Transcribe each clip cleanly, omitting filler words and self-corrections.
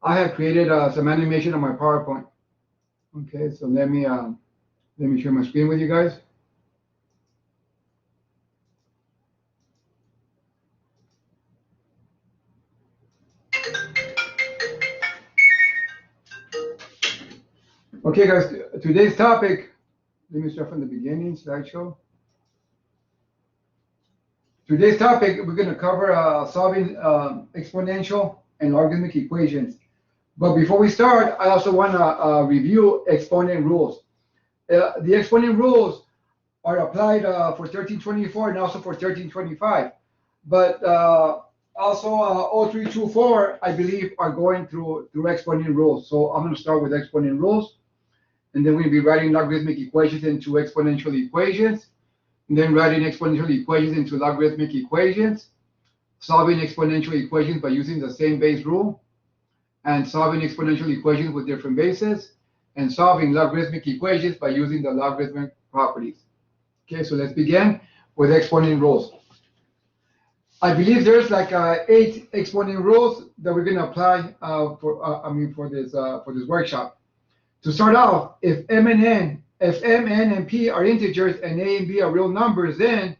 I have created some animation on my PowerPoint. Okay, so let me share my screen with you guys. Okay, guys, today's topic, let me start from the beginning, slideshow. Today's topic, we're going to cover solving exponential and logarithmic equations. But before we start, I also want to review exponent rules. The exponent rules are applied for 1324 and also for 1325. But also 0324, I believe, are going through exponent rules. So I'm going to start with exponent rules. And then we'll be writing logarithmic equations into exponential equations. And then writing exponential equations into logarithmic equations. Solving exponential equations by using the same base rule. And solving exponential equations with different bases. And solving logarithmic equations by using the logarithmic properties. Okay, so let's begin with exponent rules. I believe there's like 8 exponent rules that we're going to apply for this workshop. To start off, if m, n, and p are integers and a and b are real numbers, then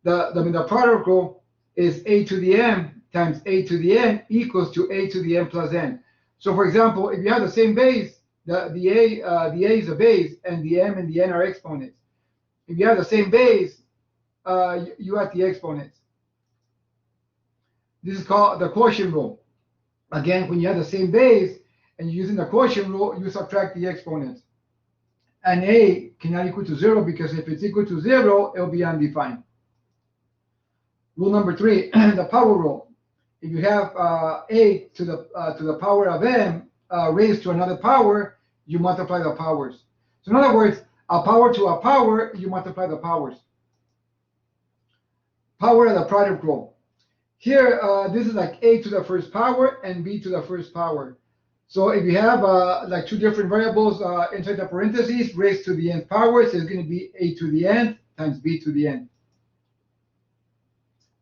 the product rule is a to the m times a to the n equals to a to the n plus n. So for example, if you have the same base, the a is a base and the m and the n are exponents. If you have the same base, you have the exponents. This is called the quotient rule. Again, when you have the same base and you're using the quotient rule, you subtract the exponents. And a cannot equal to 0 because if it's equal to 0, it'll be undefined. Rule number 3, the power rule. If you have a to the power of m raised to another power, you multiply the powers. So in other words, a power to a power, you multiply the powers. Power of the product rule. Here, this is like a to the first power and b to the first power. So if you have like 2 different variables inside the parentheses raised to the nth power, so it's going to be a to the nth times b to the n.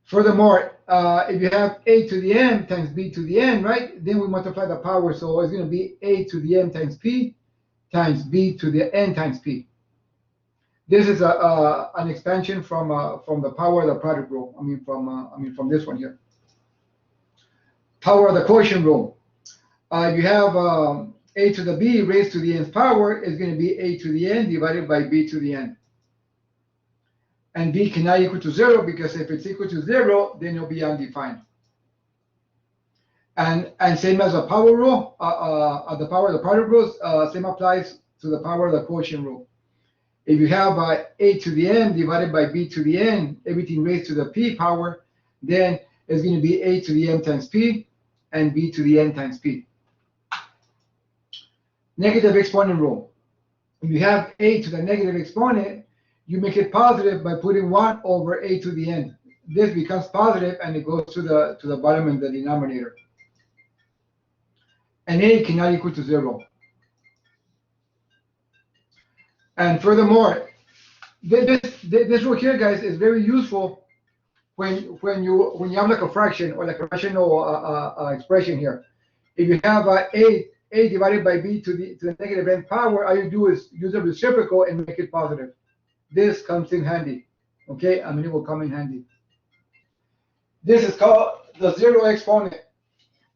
Furthermore, if you have a to the m times b to the n, right, then we multiply the power. So it's going to be a to the m times p times b to the n times p. This is an expansion from the power of the product rule. From this one here. Power of the quotient rule. If you have a to the b raised to the nth power, is going to be a to the n divided by b to the n. And b cannot equal to 0 because if it's equal to 0, then it'll be undefined. And same as the power rule, the power of the product rules, same applies to the power of the quotient rule. If you have a to the m divided by b to the n, everything raised to the p power, then it's going to be a to the m times p and b to the n times p. Negative exponent rule. If you have a to the negative exponent, you make it positive by putting 1 over a to the n. This becomes positive and it goes to the bottom in the denominator. And a cannot equal to 0. And furthermore, this rule here, guys, is very useful when you have like a fraction or like a rational expression here. If you have a divided by b to the negative n power, all you do is use a reciprocal and make it positive. This comes in handy. Okay, it will come in handy. This is called the 0 exponent.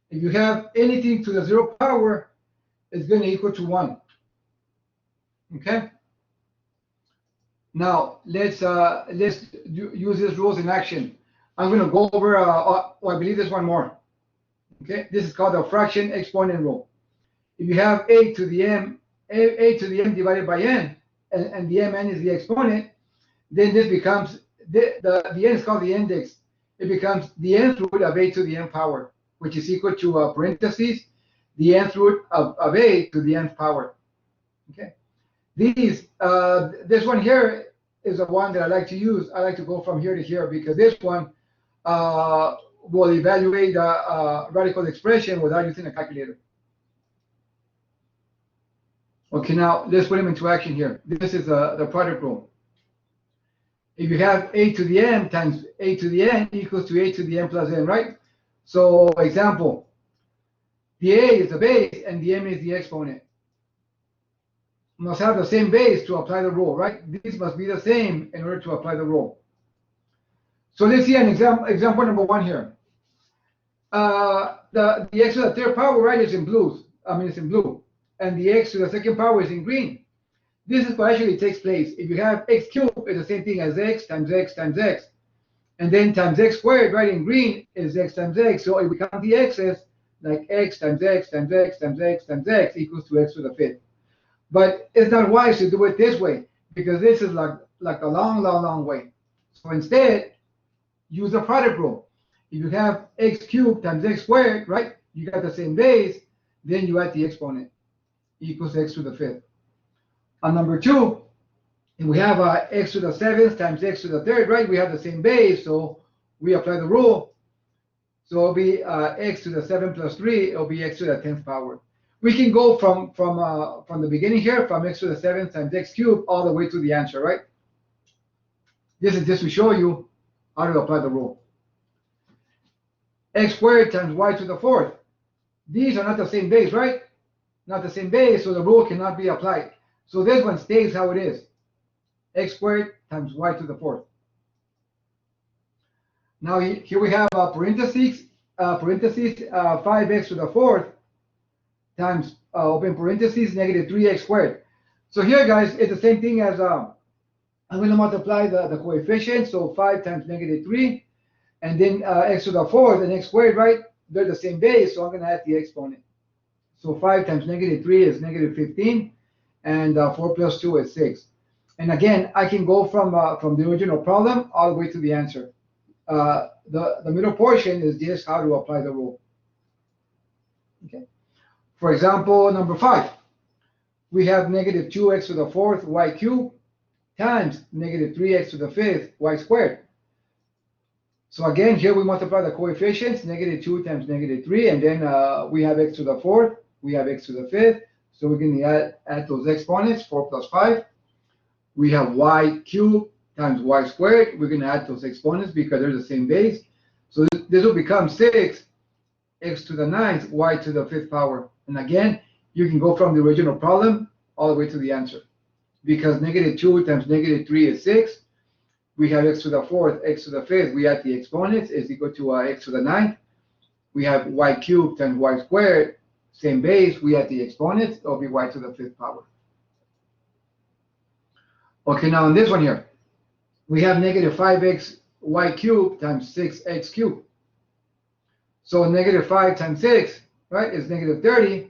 If you have anything to the 0 power, it's going to equal to 1. Okay. Now let's use these rules in action. I'm going to go over. I believe there's one more. Okay, this is called the fraction exponent rule. If you have a to the m divided by n, and the mn is the exponent, then this becomes the n is called the index. It becomes the nth root of a to the n power, which is equal to parentheses the nth root of a to the nth power. Okay. This one here is the one that I like to use. I like to go from here to here because this one will evaluate radical expression without using a calculator. Okay, now let's put them into action here. This is the product rule. If you have a to the m times a to the n equals to a to the n plus n, right? So example, The a is the base and the m is the exponent. Must have the same base to apply the rule, right? These must be the same in order to apply the rule. So let's see an example number 1 here. The x to the third power, right, is in blues. It's in blue. And the x to the second power is in green. This is what actually takes place. If you have x cubed, it's the same thing as x times x times x. And then times x squared, right, in green is x times x. So if we count the x's, like x times x times x times x times x equals to x to the fifth. But it's not wise to do it this way because this is like a long way. So instead, use the product rule. If you have x cubed times x squared, right, you got the same base, then you add the exponent equals x to the fifth. On number 2, if we have x to the seventh times x to the third, right, we have the same base, so we apply the rule. So it'll be x to the 7 plus 3, it'll be x to the 10th power. We can go from the beginning here, from x to the 7th times x cubed, all the way to the answer, right? This is just to show you how to apply the rule. X squared times y to the 4th. These are not the same base, right? Not the same base, so the rule cannot be applied. So this one stays how it is. X squared times y to the 4th. Now here we have parentheses, 5x to the 4th times, open parentheses, negative 3x squared. So here, guys, it's the same thing as, I'm going to multiply the coefficients, so 5 times negative 3, and then x to the 4th and x squared, right? They're the same base, so I'm going to add the exponent. So 5 times negative 3 is negative 15, and 4 plus 2 is 6. And again, I can go from the original problem all the way to the answer. The middle portion is just how to apply the rule. Okay. For example, number 5, we have negative 2x to the 4th y cubed times negative 3x to the 5th y squared. So again, here we multiply the coefficients, negative 2 times negative 3, and then we have x to the 4th, we have x to the 5th, so we can add those exponents, 4 plus 5. We have y cubed times y squared. We're going to add those exponents because they're the same base. So this will become 6 x to the 9th y to the 5th power. And again, you can go from the original problem all the way to the answer. Because negative 2 times negative 3 is 6. We have x to the 4th, x to the 5th. We add the exponents is equal to x to the 9th. We have y cubed times y squared. Same base. We add the exponents. It'll be y to the 5th power. Okay, now in this one here, we have negative 5x y cubed times 6x cubed. So negative 5 times 6, right, is negative 30.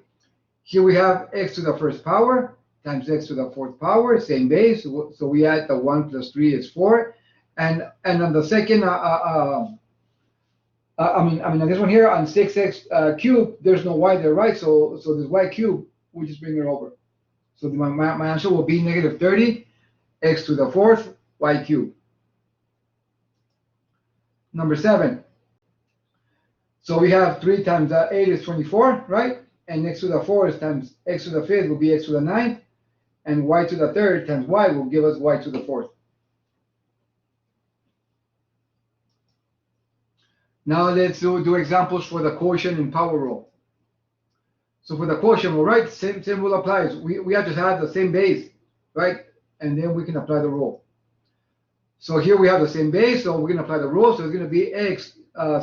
Here we have x to the 1st power times x to the 4th power, same base. So we add the 1 plus 3 is 4. And on the second, on this one here, on 6x cubed, there's no y there, right? So this y cubed, we just bring it over. So my answer will be negative 30 x to the 4th y cubed. Number 7. So we have 3 times 8 is 24, right? And x to the 4th times x to the 5th will be x to the 9th. And y to the 3rd times y will give us y to the 4th. Now let's do examples for the quotient and power rule. So for the quotient rule, right, same rule applies. We have to have the same base, right? And then we can apply the rule. So here we have the same base, so we're going to apply the rule. So it's going to be x,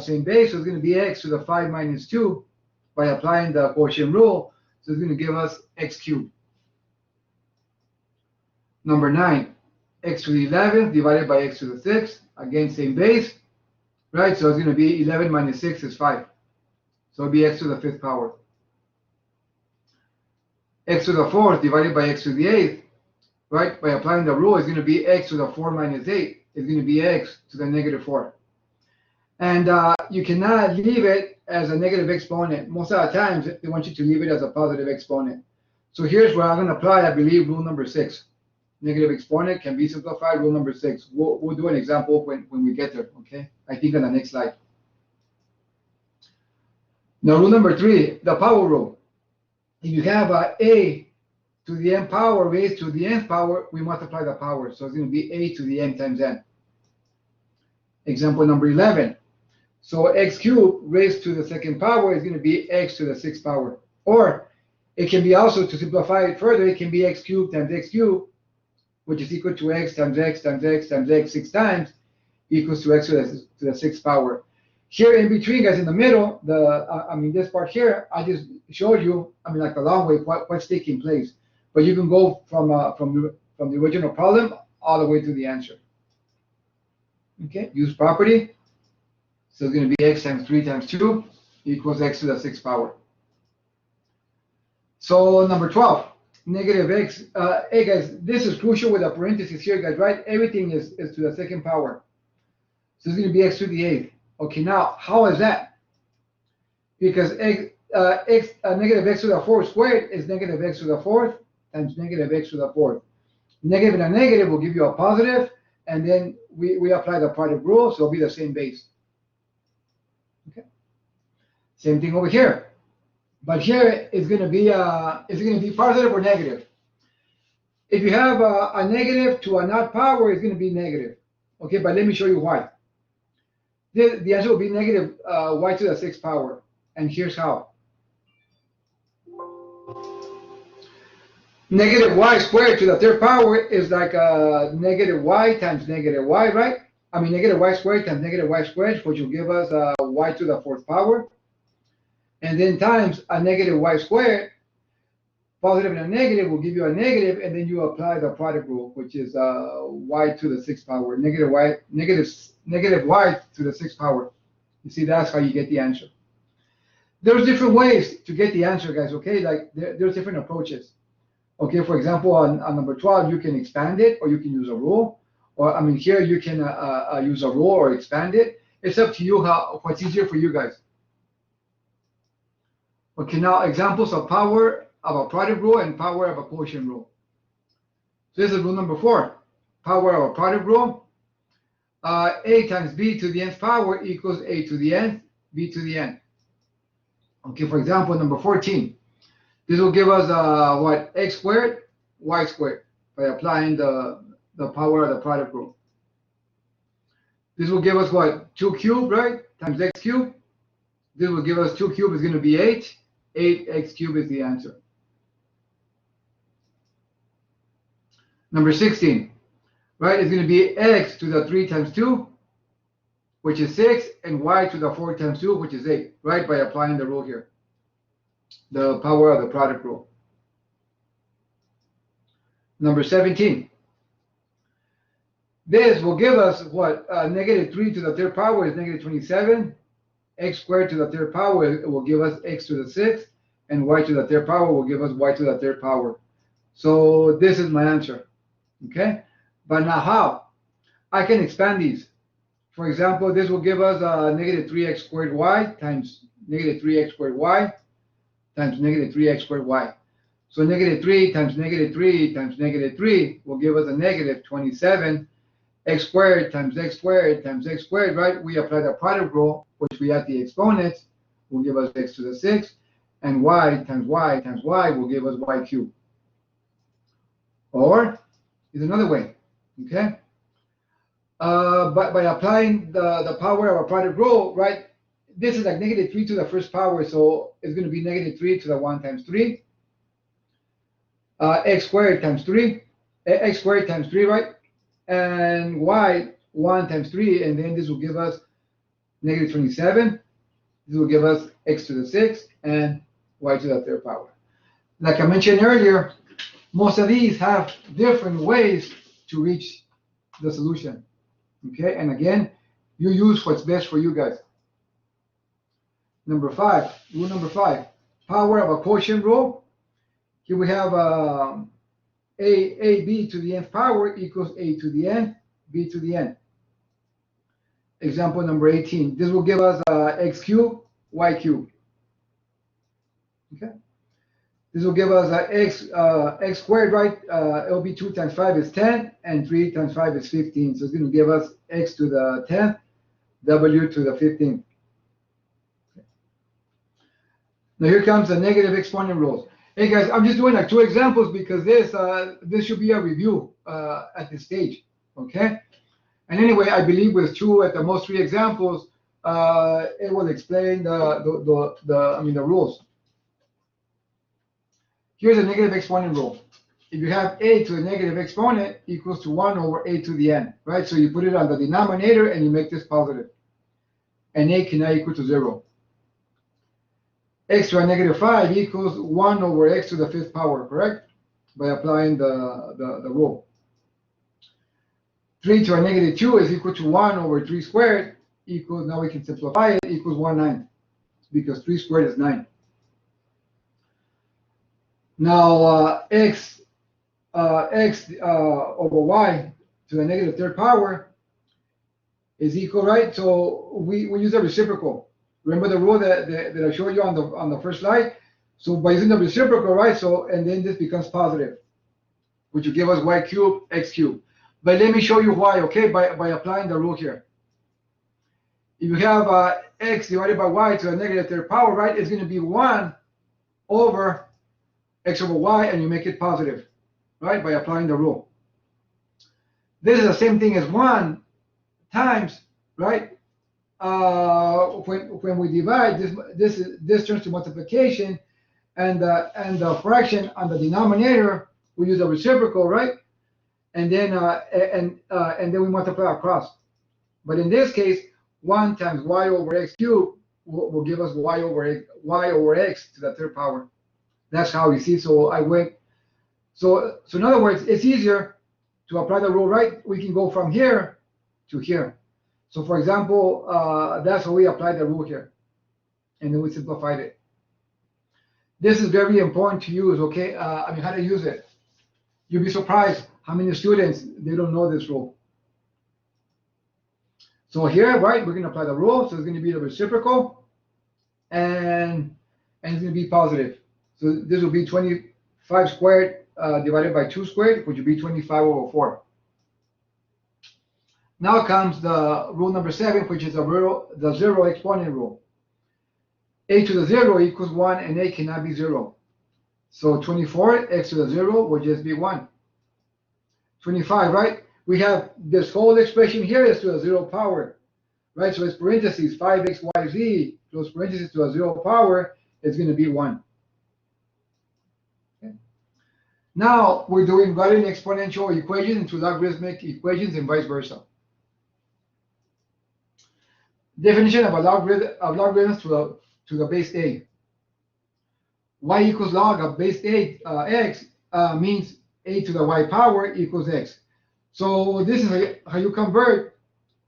same base, so it's going to be x to the 5 minus 2 by applying the quotient rule. So it's going to give us x cubed. Number 9, x to the 11th divided by x to the 6th. Again, same base, right? So it's going to be 11 minus 6 is 5. So it'll be x to the 5th power. X to the 4th divided by x to the 8th. Right, by applying the rule, it's going to be x to the 4 minus 8. It's going to be x to the negative 4. And you cannot leave it as a negative exponent. Most of the times, they want you to leave it as a positive exponent. So here's where I'm going to apply, I believe, rule number 6. Negative exponent can be simplified, rule number 6. We'll do an example when we get there, okay? I think on the next slide. Now, rule number 3, the power rule. If you have a to the n power raised to the nth power, we multiply the power. So it's going to be a to the n times n. Example number 11. So x cubed raised to the second power is going to be x to the sixth power. Or it can be also, to simplify it further, it can be x cubed times x cubed, which is equal to x times x times x times x 6 times, equals to x to the sixth power. Here in between, guys, in the middle, this part here, I just showed you, like the long way, what's taking place. But you can go from the original problem all the way to the answer. Okay, use property. So it's going to be x times 3 times 2 equals x to the sixth power. So number 12, negative x. Hey guys, this is crucial with a parenthesis here, guys, right? Everything is to the second power. So it's going to be x to the eighth. Okay, now how is that? Because negative x to the fourth squared is negative x to the fourth times negative x to the fourth. Negative and a negative will give you a positive, and then we apply the product rule, so it'll be the same base. Okay. Same thing over here. But here it's going to be positive or negative. If you have a negative to a not power, it's going to be negative. Okay, but let me show you why. The answer will be negative y to the sixth power. And here's how. Negative y squared to the third power is like negative y times negative y, right? Negative y squared times negative y squared, which will give us y to the fourth power. And then times a negative y squared, positive and a negative will give you a negative, and then you apply the product rule, which is y to the sixth power, negative y to the sixth power. You see, that's how you get the answer. There's different ways to get the answer, guys, okay? Like, there's different approaches. Okay, for example, on number 12, you can expand it, or you can use a rule. Or, here you can use a rule or expand it. It's up to you what's easier for you guys. Okay, now examples of power of a product rule and power of a quotient rule. So this is rule number 4. Power of a product rule. A times b to the nth power equals a to the nth, b to the n. Okay, for example, number 14. This will give us what? X squared, y squared, by applying the power of the product rule. This will give us what? 2 cubed, right? Times x cubed. This will give us 2 cubed is going to be 8. 8x cubed is the answer. Number 16, right? It's going to be x to the 3 times 2, which is 6, and y to the 4 times 2, which is 8, right? By applying the rule here, the power of the product rule. Number 17. This will give us what? Negative 3 to the third power is negative 27. X squared to the third power will give us x to the sixth, and y to the third power will give us y to the third power. So this is my answer. Okay? But now how? I can expand these. For example, this will give us negative 3x squared y times negative 3x squared y times negative 3x squared y. So negative 3 times negative 3 times negative 3 will give us a negative 27. X squared times x squared times x squared, right? We apply the product rule, which we add the exponents, will give us x to the sixth, and y times y times y will give us y cubed. Or is another way, okay? But by applying the power of a product rule, right? This is like negative 3 to the first power, so it's going to be negative 3 to the 1 times 3. X squared times 3, x squared times 3, right? And y 1 times 3, and then this will give us negative 27. This will give us x to the sixth and y to the third power. Like I mentioned earlier, most of these have different ways to reach the solution. Okay, and again, you use what's best for you guys. Number 5, rule number 5, power of a quotient rule. Here we have ab to the nth power equals a to the n, b to the n. Example number 18. This will give us x cubed, y cubed. Okay. This will give us x squared, right? It'll be 2 times 5 is 10, and 3 times 5 is 15. So it's going to give us x to the 10th, w to the 15th. Okay. Now here comes the negative exponent rules. Hey guys, I'm just doing like 2 examples because this should be a review at this stage, okay? And anyway, I believe with 2 at the most 3 examples, it will explain the rules. Here's a negative exponent rule. If you have a to the negative exponent equals to 1 over a to the n, right? So you put it on the denominator and you make this positive. And a cannot equal to 0. X to a negative 5 equals 1 over x to the 5th power, correct? By applying the rule. 3 to a negative 2 is equal to 1 over 3 squared equals, now we can simplify it, equals 1/9, because 3 squared is 9. Now x over y to the negative 3rd power is equal, right? So we use a reciprocal. Remember the rule that I showed you on the first slide? So by using the reciprocal, right? So, and then this becomes positive, which will give us y cubed, x cubed. But let me show you why, okay, by applying the rule here. If you have x divided by y to the negative 3rd power, right, it's going to be 1 over x over y, and you make it positive, right, by applying the rule. This is the same thing as 1 times, right, when we divide, this turns to multiplication, and the fraction on the denominator, we use a reciprocal, right? And then we multiply across. But in this case, 1 times y over x cubed will give us y over x to the 3rd power. That's how you see. So I went. So in other words, it's easier to apply the rule, right? We can go from here to here. So for example, that's how we applied the rule here, and then we simplified it. This is very important to use, okay? I mean, how to use it. You'll be surprised how many students, they don't know this rule. So here, right, we're going to apply the rule. So it's going to be the reciprocal, and it's going to be positive. So this will be 25 squared divided by 2 squared, which will be 25 over 4. Now comes the rule number 7, which is the zero exponent rule. A to the 0 equals 1, and a cannot be 0. So 24, x to the 0 will just be 1. 25, right? We have this whole expression here is to the 0 power, right? So it's parentheses 5x, y, z, close parentheses to a 0 power, is going to be 1. Okay. Now we're writing exponential equations into logarithmic equations and vice versa. Definition of logarithms to the base a. Y equals log of base a x means a to the y power equals x. So this is how you convert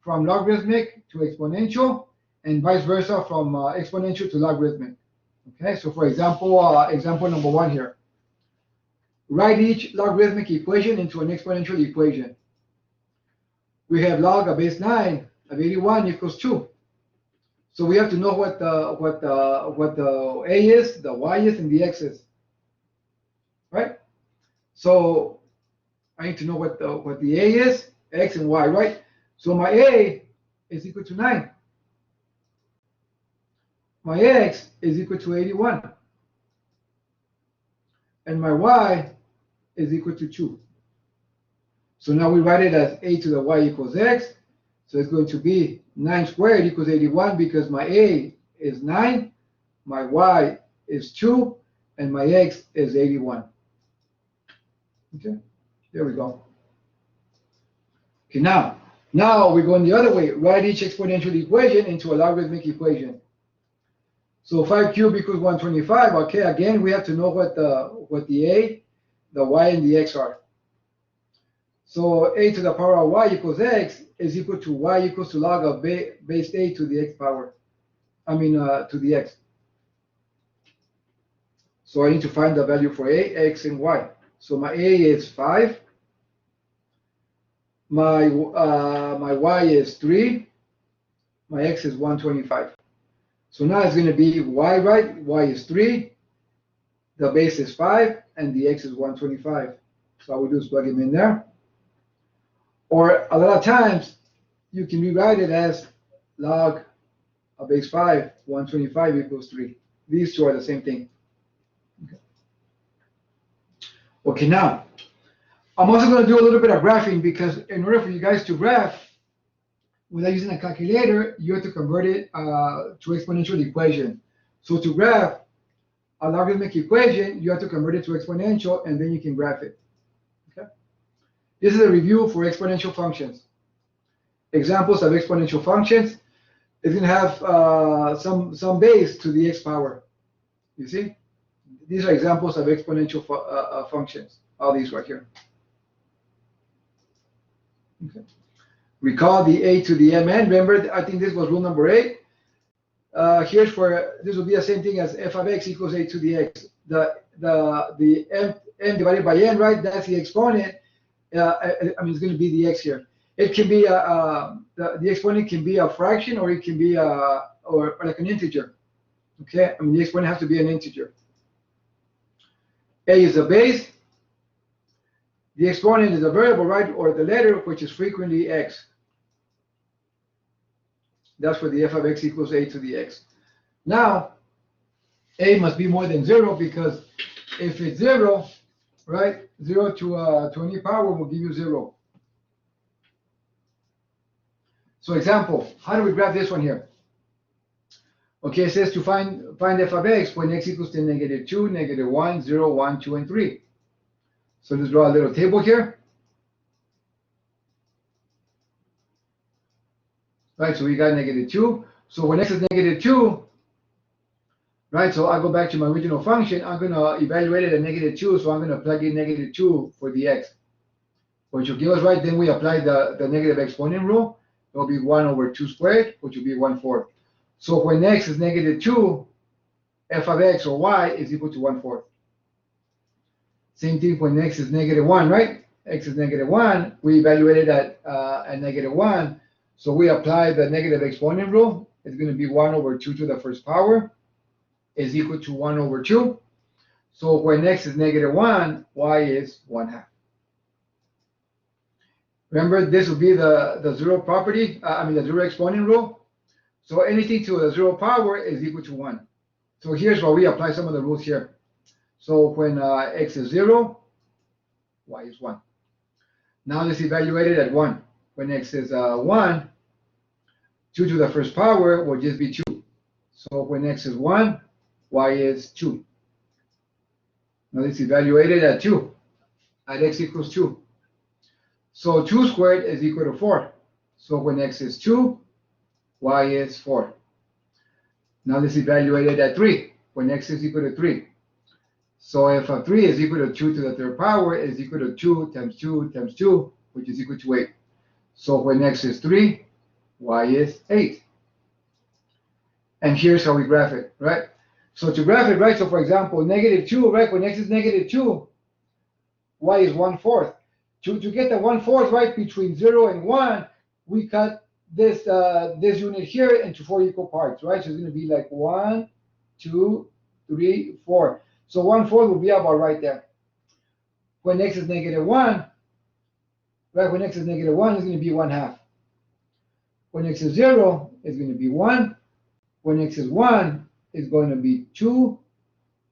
from logarithmic to exponential, and vice versa from exponential to logarithmic. Okay, so for example, example number 1 here. Write each logarithmic equation into an exponential equation. We have log of base 9 of 81 equals 2. So we have to know what the a is, the y is, and the x is, right? So I need to know what the a is, x and y, right? So my a is equal to 9. My x is equal to 81. And my y is equal to 2. So now we write it as a to the y equals x. So it's going to be 9 squared equals 81 because my a is 9, my y is 2, and my x is 81. Okay, there we go. Okay, now we're going the other way. Write each exponential equation into a logarithmic equation. So 5 cubed equals 125. Okay, again, we have to know what the a, the y, and the x are. So a to the power of y equals x is equal to y equals to log of base a to the x power. To the x. So I need to find the value for a, x, and y. So my a is 5. My y is 3. My x is 125. So now it's going to be y, right? Y is 3. The base is 5, and the x is 125. So all we do is plug them in there. Or a lot of times, you can rewrite it as log of base 5, 125 equals 3. These two are the same thing. Okay, now, I'm also going to do a little bit of graphing because in order for you guys to graph, without using a calculator, you have to convert it to exponential equation. So to graph a logarithmic equation, you have to convert it to exponential, and then you can graph it. Okay. This is a review for exponential functions. Examples of exponential functions. It's going to have some base to the x power. You see? These are examples of exponential functions. All these right here. Okay. Recall the a to the mn. Remember, I think this was rule number 8. Here's for, this will be the same thing as f of x equals a to the x. The n divided by n, right? That's the exponent. I mean, it's going to be the x here. It can be the exponent can be a fraction, or it can be or like an integer. Okay, I mean the exponent has to be an integer. A is a base. The exponent is a variable, right, or the letter, which is frequently x. That's for the f of x equals a to the x. Now, a must be more than 0, because if it's 0, right, 0 to any power will give you 0. So example, how do we graph this one here? Okay, it says to find f of x when x equals to -2, -1, 0, 1, 2, and 3. So let's draw a little table here. Right, so we got -2. So when x is -2, right, so I go back to my original function. I'm going to evaluate it at -2, so I'm going to plug in -2 for the x. Which will give us, right, then we apply the negative exponent rule. It will be 1 over 2 squared, which will be 1/4. So when x is -2, f of x or y is equal to 1/4. Same thing when x is -1, right? X is -1, we evaluate it at -1. So we apply the negative exponent rule. It's going to be 1 over 2 to the first power is equal to 1 over 2. So when x is -1, y is 1/2. Remember, this will be the zero property, the zero exponent rule. So anything to the 0 power is equal to 1. So here's where we apply some of the rules here. So when x is 0, y is 1. Now let's evaluate it at 1. When x is 1, 2 to the first power will just be 2. So when x is 1, y is 2. Now let's evaluate it at 2, at x equals 2. So 2 squared is equal to 4. So when x is 2, y is 4. Now let's evaluate it at 3, when x is equal to 3. So f of 3 is equal to 2 to the third power is equal to 2 times 2 times 2, which is equal to 8. So when x is 3, y is 8. And here's how we graph it, right? So to graph it, right, so for example, -2, right, when x is -2, y is 1/4. To get the 1/4, right, between 0 and 1, we cut this unit here into 4 equal parts, right? So it's going to be like 1, 2, 3, 4. So 1/4 will be about right there. When x is -1, right, when x is -1, it's going to be 1/2. When x is 0, it's going to be 1. When x is 1, it's going to be 2.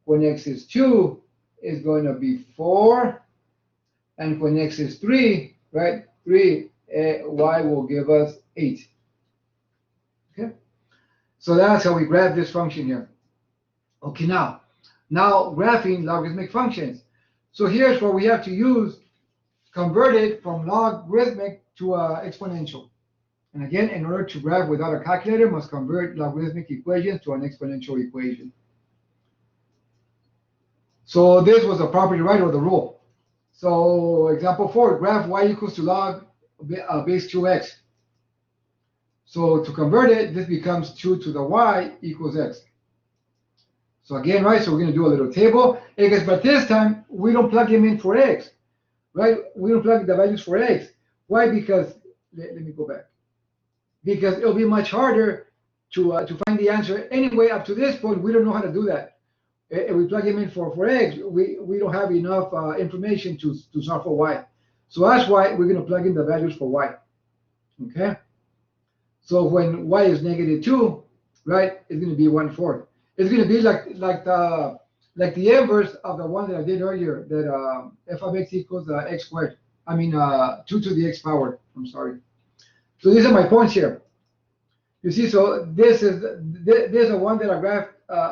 When x is 2, it's going to be 4. And when x is 3, right, 3, y will give us 8. Okay? So that's how we graph this function here. Okay, now graphing logarithmic functions. So here's where we have to use, convert it from logarithmic to exponential. And again, in order to graph without a calculator, must convert logarithmic equations to an exponential equation. So this was the property, right, or the rule. So example 4, graph y equals to log base 2x. So to convert it, this becomes 2 to the y equals x. So again, right, so we're going to do a little table. But this time, we don't plug them in for x, right? We don't plug the values for x. Why? Because, let me go back. Because it'll be much harder to find the answer. Anyway, up to this point, we don't know how to do that. If we plug them in for x, we don't have enough information to solve for y. So that's why we're going to plug in the values for y. Okay? So when y is -2, right, it's going to be 1/4. It's going to be like the inverse of the one that I did earlier, that f of x equals x squared. 2 to the x power. I'm sorry. So these are my points here. You see, so this is the one that I graphed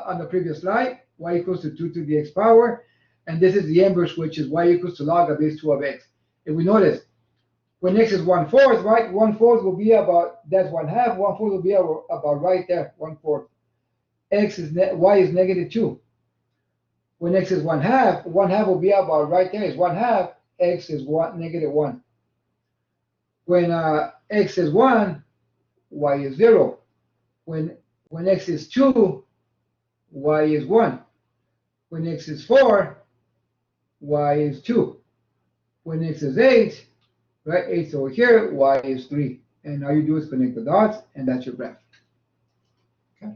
on the previous slide, y equals to 2 to the x power, and this is the inverse, which is y equals to log of base 2 of x. If we notice, when x is 1/4, right, 1/4 will be about, that's 1/2, 1/4 will be about right there, 1/4. Y is negative 2. When x is 1/2, 1/2 will be about right there, is 1/2, x is negative 1. When x is 1, y is 0. When x is 2, y is 1. When x is 4, y is 2. When x is 8, right, 8's over here, y is 3. And all you do is connect the dots, and that's your graph. Okay.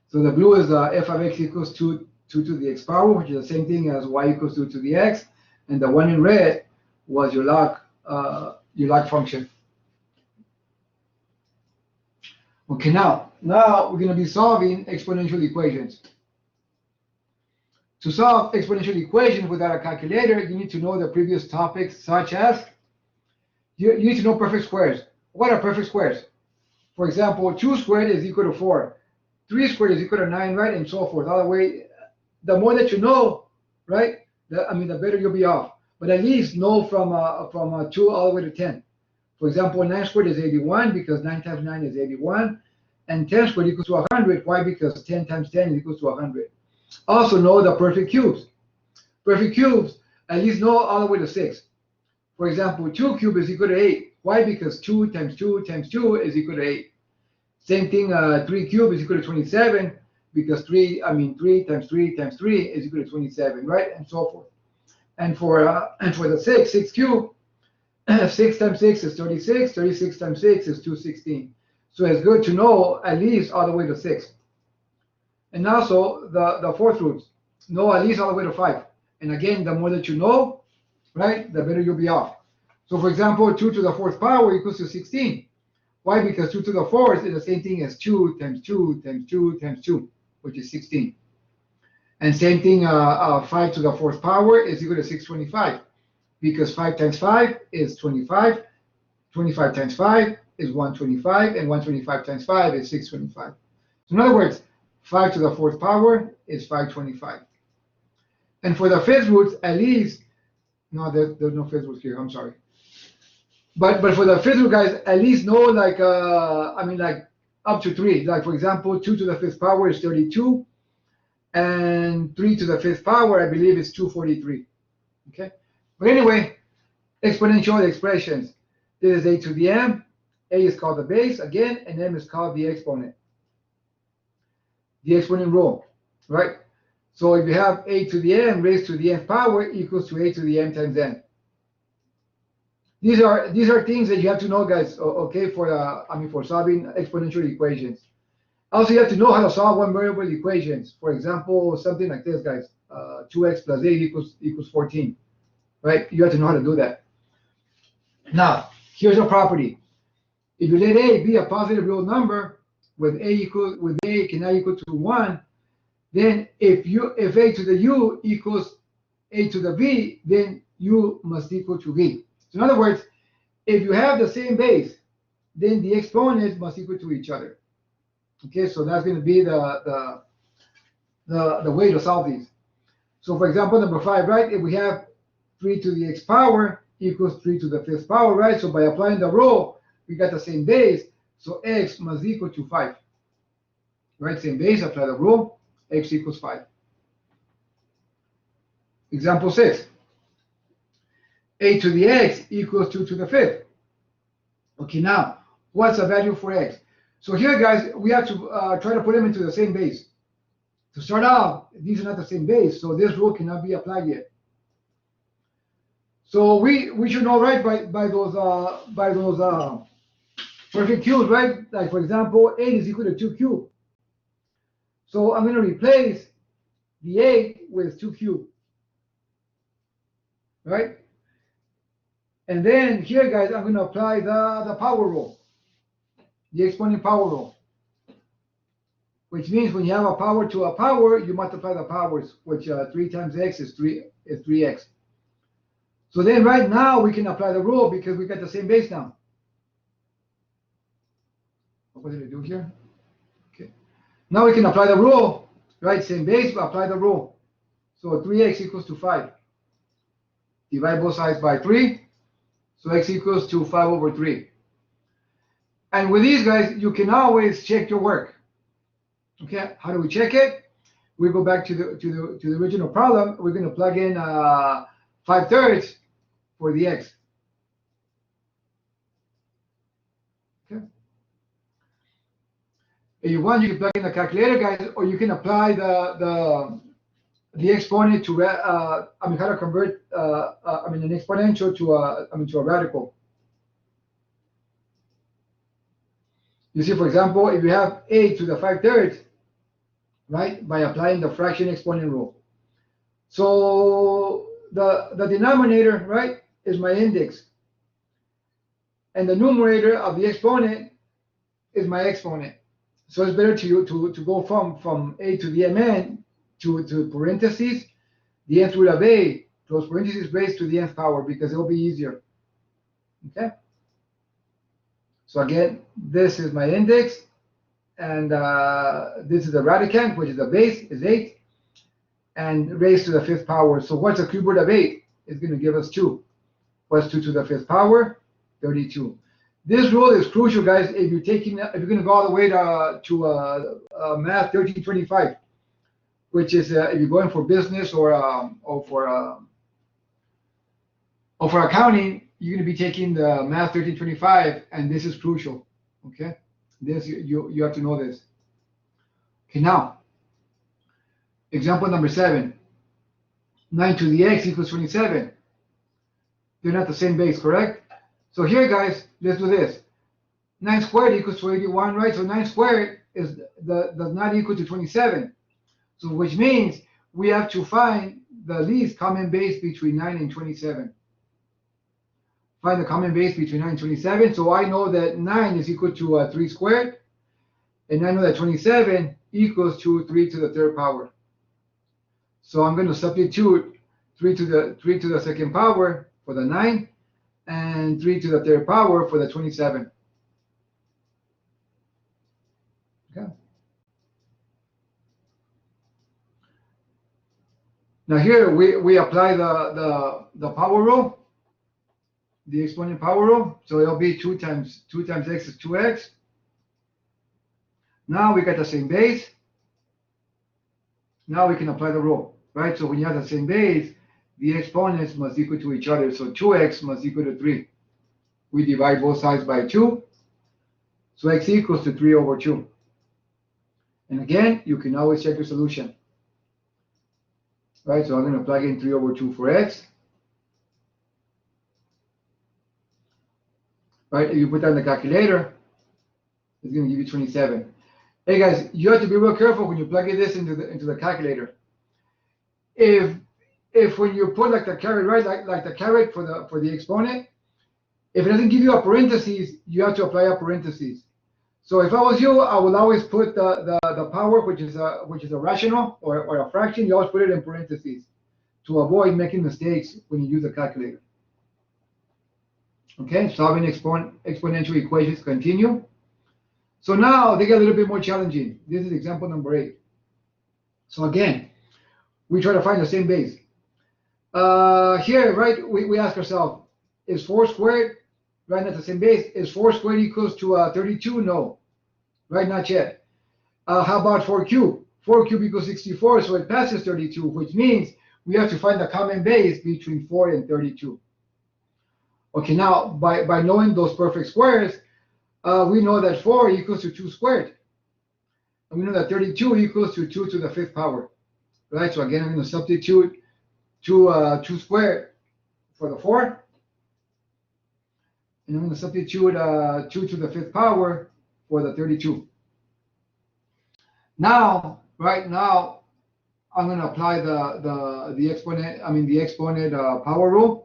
So the blue is f of x equals 2 to the x power, which is the same thing as y equals 2 to the x. And the one in red was your log function. Okay, now we're going to be solving exponential equations. To solve exponential equations without a calculator, you need to know the previous topics, such as you need to know perfect squares. What are perfect squares? For example, 2 squared is equal to 4. 3 squared is equal to 9, right? And so forth. All the way, the more that you know, right, the better you'll be off. But at least know from 2 all the way to 10. For example, 9 squared is 81 because 9 times 9 is 81. And 10 squared equals to 100. Why? Because 10 times 10 is equals to 100. Also know the perfect cubes. Perfect cubes, at least know all the way to 6. For example, 2 cubed is equal to 8. Why? Because 2 times 2 times 2 is equal to 8. Same thing, 3 cubed is equal to 27 because 3 times 3 times 3 is equal to 27, right? And so forth. And for the 6 cubed, 6 times 6 is 36. 36 times 6 is 216. So it's good to know at least all the way to 6. And also the fourth roots, know at least all the way to 5. And again, the more that you know, right, the better you'll be off. So for example, 2 to the 4th power equals to 16. Why? Because 2 to the 4th is the same thing as 2 times 2 times 2 times 2, which is 16. And same thing, 5 to the 4th power is equal to 625. Because 5 times 5 is 25. 25 times 5 is 125. And 125 times 5 is 625. So in other words, 5 to the 4th power is 525. And for the fifth roots, at least, no, there's no fifth roots here, I'm sorry. But for the fifth root, guys, at least know like up to 3. Like for example, 2 to the 5th power is 32. And 3 to the 5th power, I believe, is 243. Okay? But anyway, exponential expressions. This is a to the m. A is called the base, again, and m is called the exponent. The exponent rule, right? So if you have a to the m raised to the nth power equals to a to the m times n. These are things that you have to know, guys. Okay, for solving exponential equations. Also, you have to know how to solve one variable equations. For example, something like this, guys. 2x plus 8 equals 14, right? You have to know how to do that. Now, here's a property. If you let a be a positive real number, with a cannot equal to 1, then if a to the u equals a to the v, then u must equal to v. So in other words, if you have the same base, then the exponents must equal to each other. Okay, so that's going to be the way to solve these. So for example, number 5, right? If we have 3 to the x power equals 3 to the 5th power, right? So by applying the rule, we got the same base. So x must equal to 5. Right? Same base, apply the rule, x equals 5. Example 6. A to the x equals 2 to the 5th. Okay, now, what's the value for x? So here, guys, we have to try to put them into the same base. To start off, these are not the same base, so this rule cannot be applied yet. So we should know, right, by those perfect cubes, right? Like for example, 8 is equal to 2 cubed. So I'm going to replace the 8 with 2 cubed, right? And then here, guys, I'm going to apply the power rule, the exponent power rule, which means when you have a power to a power, you multiply the powers, which 3 times x is 3x. So then right now we can apply the rule because we got the same base now. what did I do here? Okay. Now we can apply the rule, right? Same base, but apply the rule. So 3x equals to 5. Divide both sides by 3. So x equals to 5 over 3. And with these guys, you can always check your work. Okay, how do we check it? We go back to the original problem. We're going to plug in 5/3 for the x. Okay. If you want, you can plug in the calculator, guys, or you can apply the exponent to how to convert an exponential to a radical. You see, for example, if you have a to the 5/3, right, by applying the fraction exponent rule. So the denominator, right, is my index, and the numerator of the exponent is my exponent. So it's better to go from a to the mn to parentheses, the nth root of a, close parentheses, raised to the nth power, because it'll be easier. Okay? So again, this is my index, and this is the radicand, which is the base, is 8, and raised to the 5th power. So what's the cube root of 8? It's going to give us 2. What's 2 to the 5th power? 32. This rule is crucial, guys, if you're going to go all the way to Math 1325, which is if you're going for business or for accounting. You're going to be taking the Math 1325, and this is crucial. Okay, this you have to know this. Okay, now example number 7. 9 to the x equals 27. They're not the same base, correct? So here, guys, let's do this. 9 squared equals to 81, right? So 9 squared does not equal to 27. So which means we have to find the least common base between 9 and 27. Find the common base between 9 and 27. So I know that 9 is equal to 3 squared. And I know that 27 equals to 3 to the 3rd power. So I'm going to substitute 3 to the 2nd power for the 9 and 3 to the 3rd power for the 27. Okay. Now here we apply the power rule, the exponent power rule. So it'll be 2 times x is 2x. Now we got the same base. Now we can apply the rule, right? So when you have the same base, the exponents must equal to each other. So 2x must equal to 3. We divide both sides by 2. So x equals to 3 over 2. And again, you can always check your solution. Right, so I'm going to plug in 3 over 2 for x. Right, if you put that in the calculator, it's going to give you 27. Hey guys, you have to be real careful when you plug this into the calculator. If when you put like the caret, right, like the caret for the exponent, if it doesn't give you a parentheses, you have to apply a parentheses. So if I was you, I would always put the power, which is a rational or a fraction, you always put it in parentheses to avoid making mistakes when you use the calculator. Okay, solving exponential equations continue. So now they get a little bit more challenging. This is example number 8. So again, we try to find the same base. Here, right, we ask ourselves, is 4 squared, right, not the same base? Is 4 squared equals to 32? No, right, not yet. How about 4 cubed? 4 cubed equals 64, so it passes 32, which means we have to find the common base between 4 and 32. Okay, now by knowing those perfect squares, we know that 4 equals to 2 squared. And we know that 32 equals to 2 to the 5th power. Right, so again, I'm going to substitute 2 squared for the 4. And I'm going to substitute 2 to the 5th power for the 32. Now, right now, I'm going to apply the exponent power rule.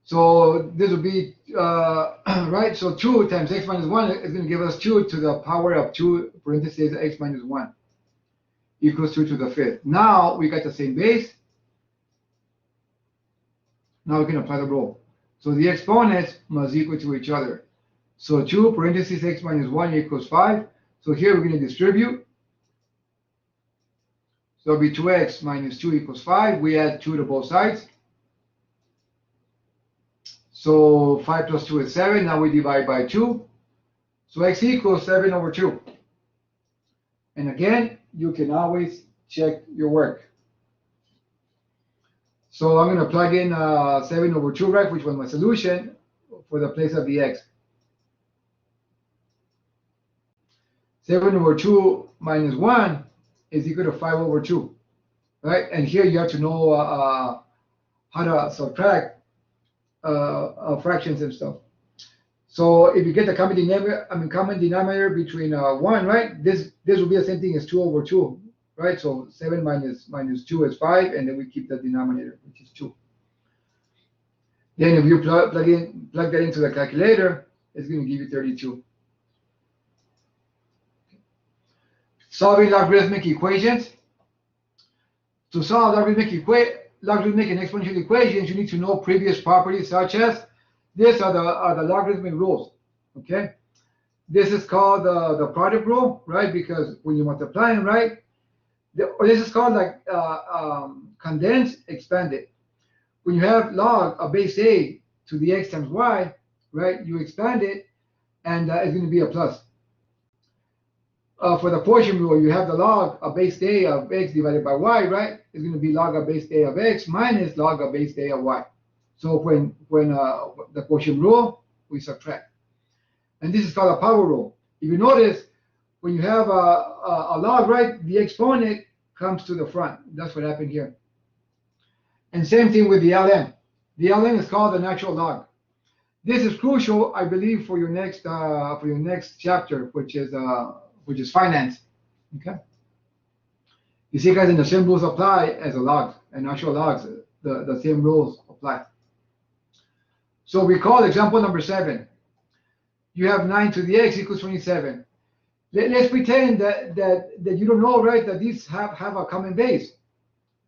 So this will be, right, so 2 times x minus 1 is going to give us 2 to the power of 2, parentheses, x minus 1, equals 2 to the 5th. Now we got the same base. Now we can apply the rule. So the exponents must equal to each other. So 2 parentheses x minus 1 equals 5. So here we're going to distribute. So it'll be 2x minus 2 equals 5. We add 2 to both sides. So 5 plus 2 is 7. Now we divide by 2. So x equals 7 over 2. And again, you can always check your work. So I'm going to plug in 7 over 2, right, which was my solution for the place of the x. 7 over 2 minus 1 is equal to 5 over 2, right? And here you have to know how to subtract fractions and stuff. So if you get the common denominator between 1, right? This will be the same thing as 2 over 2, right? So 7 minus 2 is 5, and then we keep the denominator, which is 2. Then if you plug that into the calculator, it's going to give you 32. Solving logarithmic equations. To solve logarithmic and exponential equations, you need to know previous properties such as these are the logarithmic rules. Okay, this is called the product rule, right? Because when you multiply them, right? Or this is called like condensed expanded. When you have log of base a to the x times y, right? You expand it, and it's going to be a plus. For the quotient rule, you have the log of base a of x divided by y, right? It's going to be log of base a of x minus log of base a of y. So when the quotient rule, we subtract. And this is called a power rule. If you notice, when you have a log, right, the exponent comes to the front. That's what happened here. And same thing with the ln. The ln is called the natural log. This is crucial, I believe, for your next chapter, which is finance. Okay. You see, guys, and the same rules apply as a log and natural logs. The same rules apply. So recall example number 7. You have 9 to the x equals 27. Let's pretend that you don't know, right, that these have a common base.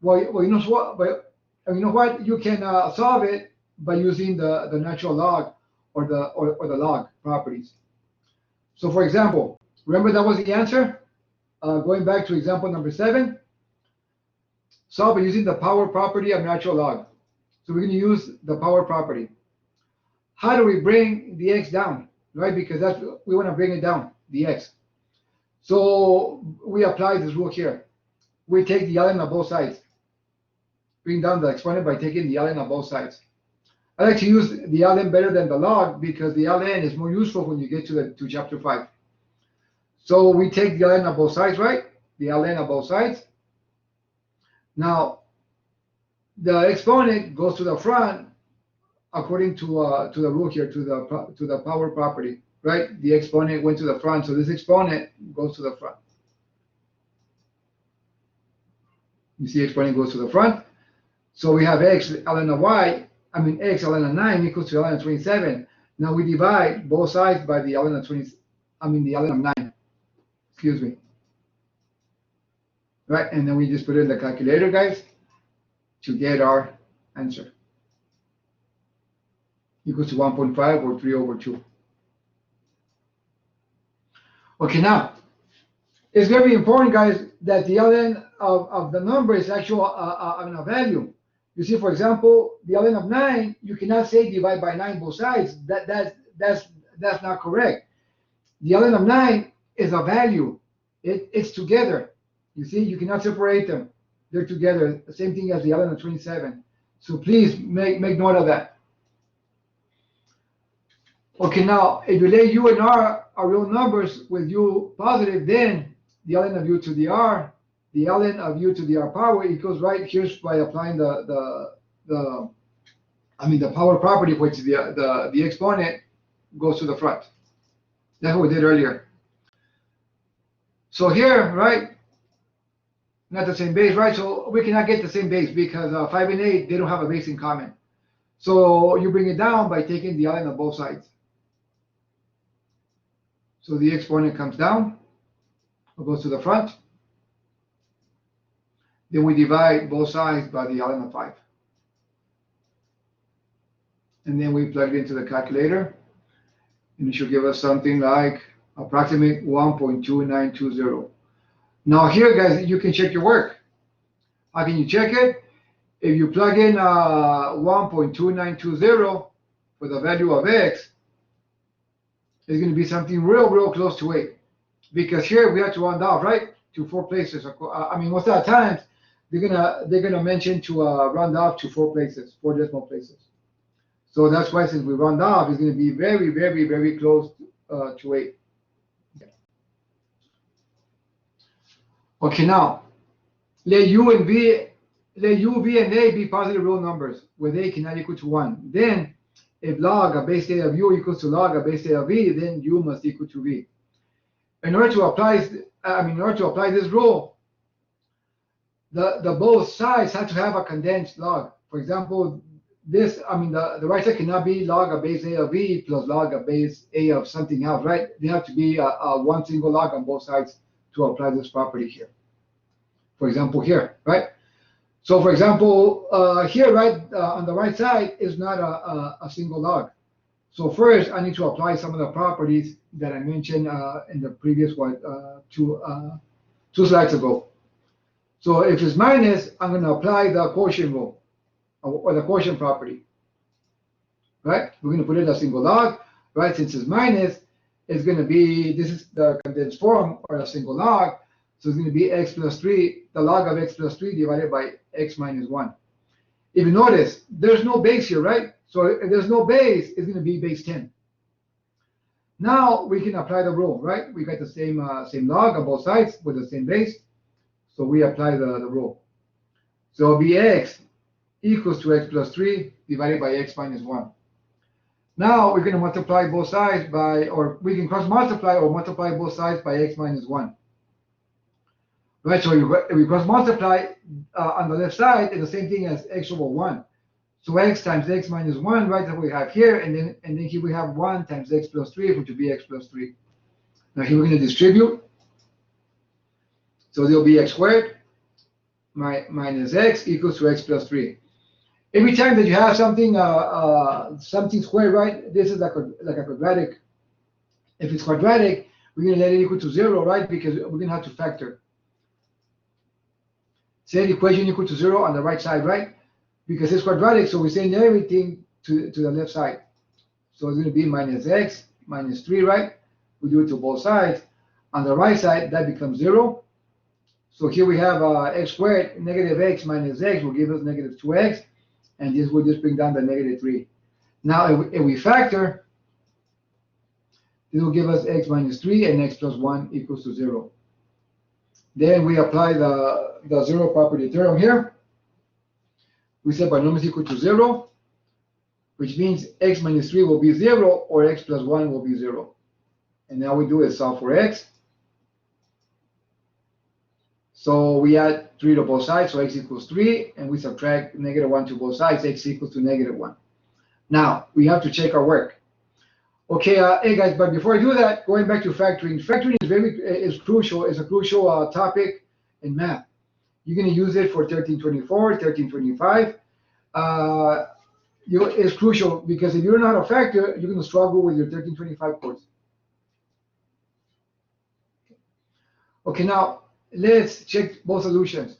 Well, you know what? But you know what? You can solve it by using the natural log or the log properties. So, for example, remember that was the answer. Going back to example number 7. Solve by using the power property of natural log. So we're going to use the power property. How do we bring the x down, right? Because we want to bring it down, the x. So we apply this rule here. We take the ln of both sides. Bring down the exponent by taking the ln of both sides. I like to use the ln better than the log because the ln is more useful when you get to chapter 5. So we take the ln of both sides, right? The ln of both sides. Now, the exponent goes to the front according to the rule here, to the power property, right? The exponent went to the front, so this exponent goes to the front. You see, exponent goes to the front. So we have x ln of x ln of 9 equals to ln of 27. Now we divide both sides by the ln of the ln of 9. Excuse me. Right, and then we just put it in the calculator, guys, to get our answer. Equals to 1.5 or 3 over 2. Okay, now, it's going to be important, guys, that the ln of the number is actual a value. You see, for example, the ln of 9, you cannot say divide by 9 both sides. That's not correct. The ln of 9 is a value. It's together. You see, you cannot separate them. They're together. The same thing as the ln of 27. So please make note of that. Okay, now, if you let u and r are real numbers with u positive, then the ln of u to the r, the ln of u to the r power equals, right, here's by applying the power property, which the exponent goes to the front. That's what we did earlier. So here, right, not the same base, right? So we cannot get the same base because 5 and 8, they don't have a base in common. So you bring it down by taking the ln of both sides. So the exponent comes down, it goes to the front. Then we divide both sides by the ln of 5. And then we plug it into the calculator. And it should give us something like approximate 1.2920. Now here, guys, you can check your work. How can you check it? If you plug in 1.2920 for the value of x, it's going to be something real close to 8. Because here we have to round off, right, to 4 places. I mean, most of the times they're gonna mention to round off to 4 places, 4 decimal places. So that's why since we round off, it's going to be very close to 8. Okay, now let u, v, and a be positive real numbers with a cannot equal to 1. Then, if log a base a of u equals to log a base a of v, then u must equal to v. In order to apply this rule, the both sides have to have a condensed log. For example, the right side cannot be log a base a of v plus log a base a of something else, right? They have to be one single log on both sides to apply this property here. For example, here, right? So for example, here, right, on the right side is not a single log. So first, I need to apply some of the properties that I mentioned in the previous two slides ago. So if it's minus, I'm going to apply the quotient rule or the quotient property, right? We're going to put it as a single log, right? Since it's minus, it's going to be, this is the condensed form or a single log. So it's going to be x plus 3, the log of x plus 3 divided by x minus 1. If you notice, there's no base here, right? So if there's no base, it's going to be base 10. Now we can apply the rule, right? We got the same log on both sides with the same base. So we apply the rule. So it'll be x equals to x plus 3 divided by x minus 1. Now we're going to multiply both sides by, or we can cross multiply or multiply both sides by x minus 1. Right, so if we cross multiply on the left side, it's the same thing as x over 1. So x times x minus 1, right, that we have here, and then here we have 1 times x plus 3, which would be x plus 3. Now here we're going to distribute. So there'll be x squared minus x equals to x plus 3. Every time that you have something something squared, right, this is like a quadratic. If it's quadratic, we're going to let it equal to 0, right, because we're going to have to factor. Set equation equal to 0 on the right side, right? Because it's quadratic, so we send everything to the left side. So it's going to be minus x minus 3, right? We do it to both sides. On the right side, that becomes 0. So here we have x squared, negative x minus x will give us negative 2x. And this will just bring down the negative 3. Now, if we factor, this will give us x minus 3 and x plus 1 equals to 0. Then we apply the 0 property theorem here. We set binomials equal to 0, which means x minus 3 will be 0 or x plus 1 will be 0. And now we do is solve for x. So we add 3 to both sides, so x equals 3, and we subtract negative 1 to both sides, x equals to negative 1. Now, we have to check our work. Okay, hey guys, but before I do that, going back to factoring. Factoring is crucial. It's a crucial topic in math. You're going to use it for 1324, 1325. It's crucial because if you don't know how to factor, you're going to struggle with your 1325 course. Okay, now let's check both solutions.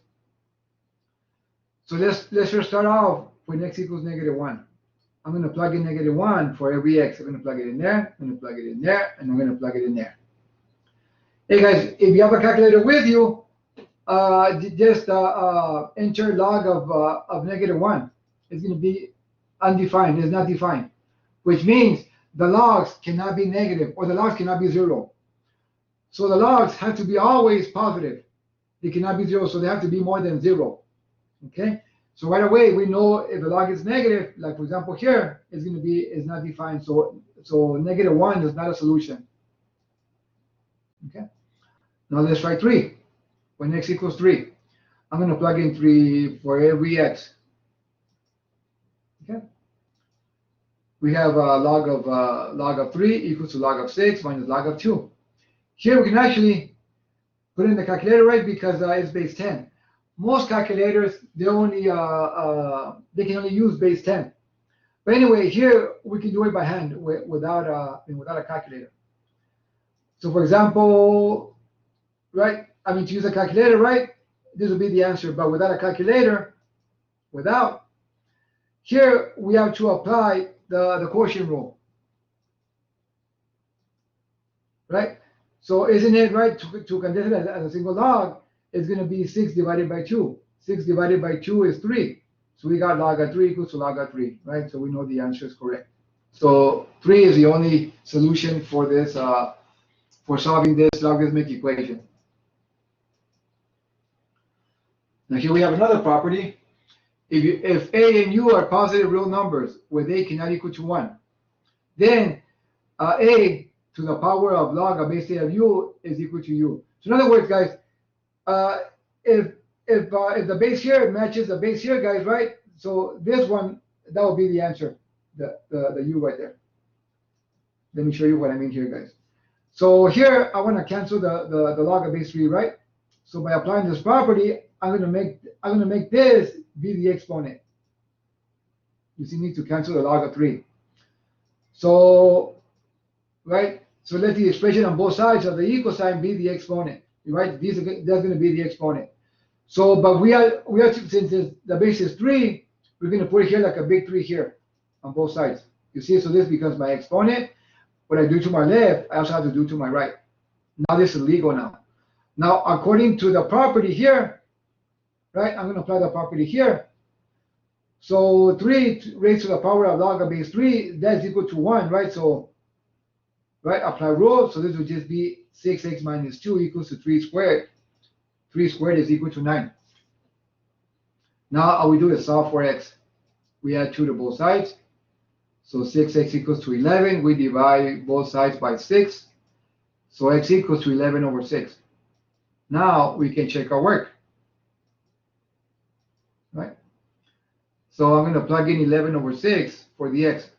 So let's first start off with x equals negative 1. I'm going to plug in negative 1 for every x. I'm going to plug it in there, I'm going to plug it in there, and I'm going to plug it in there. Hey guys, if you have a calculator with you, just enter log of negative 1. It's going to be undefined. It's not defined, which means the logs cannot be negative or the logs cannot be 0. So the logs have to be always positive. They cannot be 0, so they have to be more than 0. Okay? So right away, we know if the log is negative, like for example here, it's not defined. So negative 1 is not a solution. Okay? Now let's try 3. When x equals 3, I'm going to plug in 3 for every x. Okay? We have log of 3 equals to log of 6 minus log of 2. Here we can actually put in the calculator, right, because it's base 10. Most calculators, they can only use base 10. But anyway, here we can do it by hand without a calculator. So for example, right? I mean, to use a calculator, right? This would be the answer. But without a calculator, without, here we have to apply the quotient rule, right? So isn't it right to consider it as a single log? It's going to be 6 divided by 2. 6 divided by 2 is 3. So we got log of 3 equals to log of 3, right? So we know the answer is correct. So 3 is the only solution for this, for solving this logarithmic equation. Now here we have another property. If a and u are positive real numbers with a cannot equal to 1, then a to the power of log of base a of u is equal to u. So in other words, guys, uh, if if the base here matches the base here, guys, right? So this one, that will be the answer, the u right there. Let me show you what I mean here, guys. So here I want to cancel the log of base 3, right? So by applying this property, I'm gonna make this be the exponent. You see, need to cancel the log of 3. So, right? So let the expression on both sides of the equal sign be the exponent, right? That's going to be the exponent. So, but we are since the base is 3, we're going to put here like a big 3 here on both sides. You see, so this becomes my exponent. What I do to my left, I also have to do to my right. Now this is legal now. Now, according to the property here, right? I'm going to apply the property here. So 3 raised to the power of log of base 3, that's equal to 1, right? So, right, apply rule. So this would just be 6x minus 2 equals to 3 squared. 3 squared is equal to 9. Now all we do is solve for x. We add 2 to both sides. So 6x equals to 11. We divide both sides by 6. So x equals to 11 over 6. Now we can check our work, right? So I'm going to plug in 11 over 6 for the x,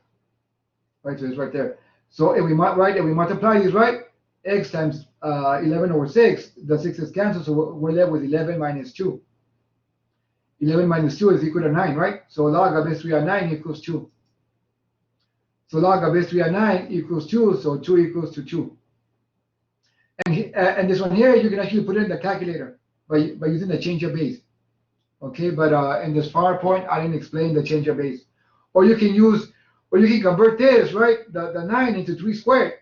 right? So it's right there. So if we multiply these, right? X times 11 over 6, the 6 is canceled, so we're left with 11 minus 2. 11 minus 2 is equal to 9, right? So log of base 3 on 9 equals 2. So log of base 3 on 9 equals 2, so 2 equals to 2. And this one here, you can actually put it in the calculator by using the change of base. Okay, but in this PowerPoint, I didn't explain the change of base. Or you can convert this, right, the 9 into 3 squared.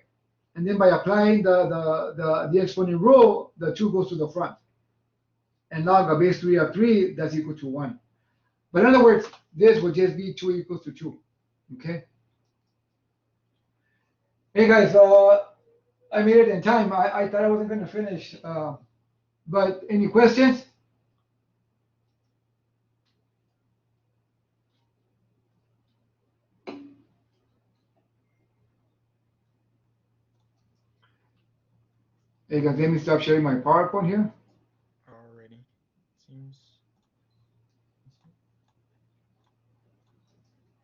And then by applying the exponent rule, the 2 goes to the front. And log of base 3 of 3, that's equal to 1. But in other words, this would just be 2 equals to 2. Okay? Hey guys, I made it in time. I thought I wasn't going to finish. But any questions? Hey guys, let me stop sharing my PowerPoint here. Already. Seems.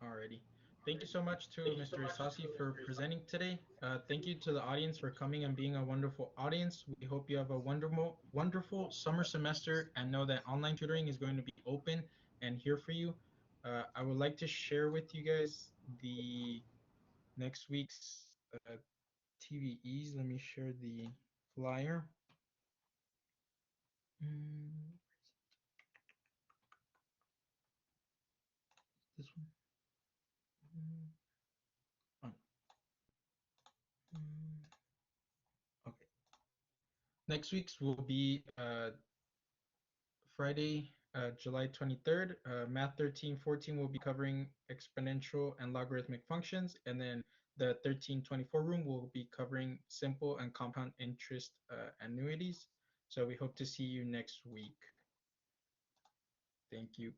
Alrighty. Thank you so much to Mr. Isasi for presenting today. Thank you to the audience for coming and being a wonderful audience. We hope you have a wonderful summer semester and know that online tutoring is going to be open and here for you. I would like to share with you guys the next week's TVEs. Let me share the flyer. Mm, this one. Oh, okay. Next week's will be Friday, July 23rd. Math 13-14 will be covering exponential and logarithmic functions. And then the 13-24 room will be covering simple and compound interest annuities. So we hope to see you next week. Thank you.